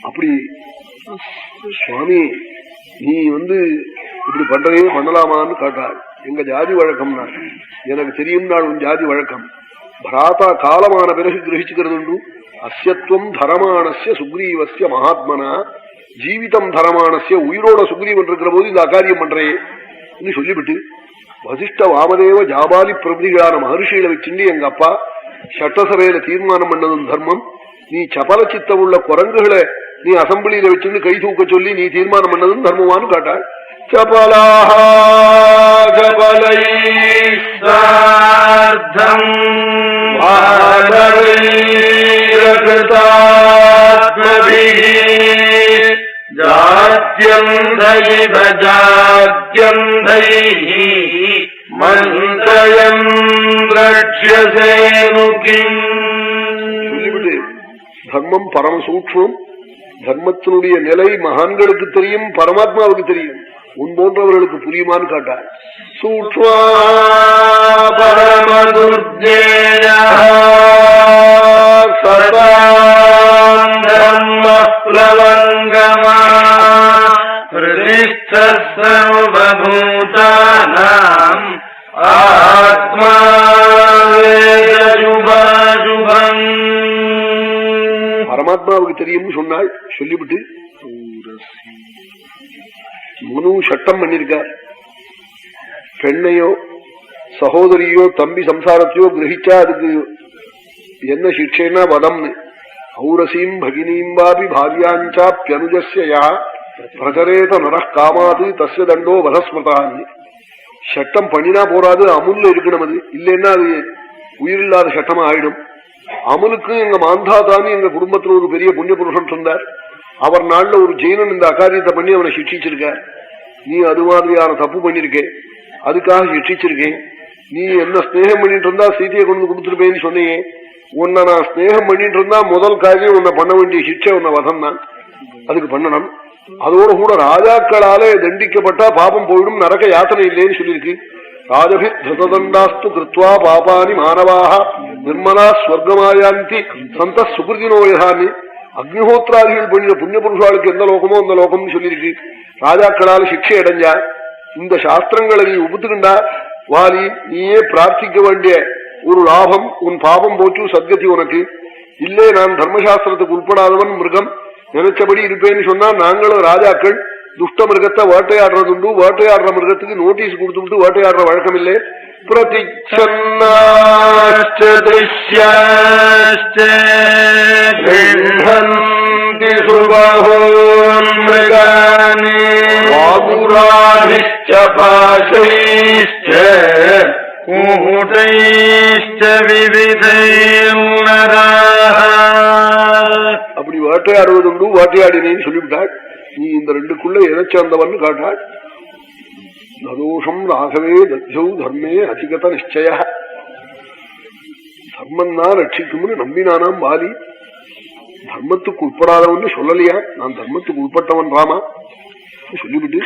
அப்படி சுவாமி நீ இப்படி பண்றதே பண்ணலாமான்னு கேட்டாள். எங்க ஜாதி வழக்கம்னா எனக்கு தெரியும் நாள் உன் ஜாதி வழக்கம். பிராத்தா காலமான பிறகு கிரகிச்சுக்கிறது உண்டு. அஸ்யத்துவம் தரமானஸ்ய சுக்ரீவஸ்ய மகாத்மனா ஜீவிதம் தரமானஸ்ய உயிரோட சுக்ரீவன் இருக்கிற போது இந்த அகாரியம் பண்றேன்னு சொல்லிவிட்டு வசிஷ்ட வாமதேவ ஜாபாலி பிரபதிகளான மகர்ஷிகளை வச்சுட்டு எங்க அப்பா சட்டசபையில தீர்மானம் பண்ணதும் தர்மம். நீ சபல சித்த உள்ள குரங்குகளை நீ அசம்பிளியில வச்சுட்டு கை தூக்க சொல்லி நீ தீர்மானம் பண்ணதும் தர்மமானு காட்டாள். சபலாஹ ஜபலைஸ்தார்த்தம் வாதரைரகிருதாத்மபிஹி ஜாத்யந்தைவ ஜாத்யந்தைஹி மந்த்ரயம் ரக்ஷ்யசேனுகிம். சொல்லிவிட்டு தர்மம் பரமசூக்ஷ்மம். தர்மத்தினுடைய நிலை மகான்களுக்கு தெரியும், பரமாத்மாவுக்கு தெரியும். உன் போன்றவர்களுக்கு புரியுமான்னு காட்டார். சூக்ஷ்மா பரமதுர்ஜேய சர்வங்கமா பிரதிஷ்டர்வபூதானாம் ஆத்மா வேதசுபாசுபம். பரமாத்மாவுக்கு தெரியும்னு சொன்னாள். சொல்லிவிட்டு மனு சட்டம் பண்ணிருக்கார். பெண்ணையோ சகோதரியோ தம்பி சம்சாரத்தையோ கிரகிச்சா அதுக்கு என்ன சிக்ஷைனா வதம்னு. ஔரசீம் பகினீம் வாபி பாரியாஞ்சாப்யனுஜஸ்ய பிரகரேத நரः காமாது தஸ்ய தண்டோ வதஸ்மதான்னு. சட்டம் பண்ணினா போறாது, அமுல்ல இருக்கணும். அது இல்லைன்னா அது உயிரில்லாத சட்டமா ஆயிடும். அமுலுக்கு எங்க மாந்தாதான்னு எங்க குடும்பத்துல ஒரு பெரிய புண்ணிய புருஷன் இருந்தார். அவர் நாள்ல ஒரு ஜெயினன் இந்த அகாரியத்தை பண்ணி அவனை சிக்ஷிச்சிருக்கார். நீ அது மாதிரியான தப்பு பண்ணிருக்கே, அதுக்காக சிக்ஷிச்சிருக்கேன். நீ என்ன ஸ்நேகம் பண்ணிட்டு இருந்தா சீதையை கொண்டு கொடுத்துருப்பேன்னு சொன்னியே. உன்னை நான் ஸ்நேகம் பண்ணிட்டு இருந்தா முதல் காரியம் உன்னை பண்ண வேண்டிய சிக்ஷை உன்னை வதம் தான், அதுக்கு பண்ணணும். அதோட கூட ராஜாக்களாலே தண்டிக்கப்பட்டா பாபம் போயிடும், நரக யாத்தனை இல்லைன்னு சொல்லியிருக்கு. ராஜபி திருதண்டாஸ்து கிருத்வா பாபானி மானவாக நிர்மலா ஸ்வர்கமாயாந்தி சந்த சுகிருதினோயான்னு. அக்னிஹோத்ராதிகள் பண்ணின புண்ணிய புருஷாளுக்கு எந்த லோகமோ அந்த லோகம்னு சொல்லியிருக்கு. ராஜாக்களால் சிக்ஷை அடைஞ்சா இந்த சாஸ்திரங்களை நீ ஒப்புத்துக்கிண்டா வாலி நீயே பிரார்த்திக்க வேண்டிய ஒரு லாபம், உன் பாபம் போச்சு, சத்கதி உனக்கு இல்லே. நான் தர்மசாஸ்திரத்துக்கு உட்படாதவன், மிருகம் நினைச்சபடி இருப்பேன்னு சொன்னா நாங்களும் ராஜாக்கள் துஷ்ட மிருகத்தை வேட்டையாடுறதுண்டு. வேட்டையாடுற மிருகத்துக்கு நோட்டீஸ் கொடுத்து விட்டு வேட்டையாடுற வழக்கம் இல்லை. பிரதிச்சன்னாஸ்தி சுபஹோன்மிருகானி வாகுராதிஷ்ச பாசைஷ்ச கூடைஷ்ச விவிதைர்நராஹ. அப்படி வேட்டையாடுவதுண்டு, வேட்டையாடினேன்னு சொல்லிவிட்டாள். நீ இந்த ரெண்டுக்குள்ள எதை சேர்ந்தவன்னு காட்டாள். நதோஷம் ராகவே தத்யௌ தர்மே அதிகத நிச்சய. தர்மம் தான் ரட்சிக்கும்னு நம்பினானாம் வாலி. தர்மத்துக்கு உட்படாதவன்னு சொல்லலையா, நான் தர்மத்துக்கு உட்பட்டவன் ராமா சொல்லிவிட்டு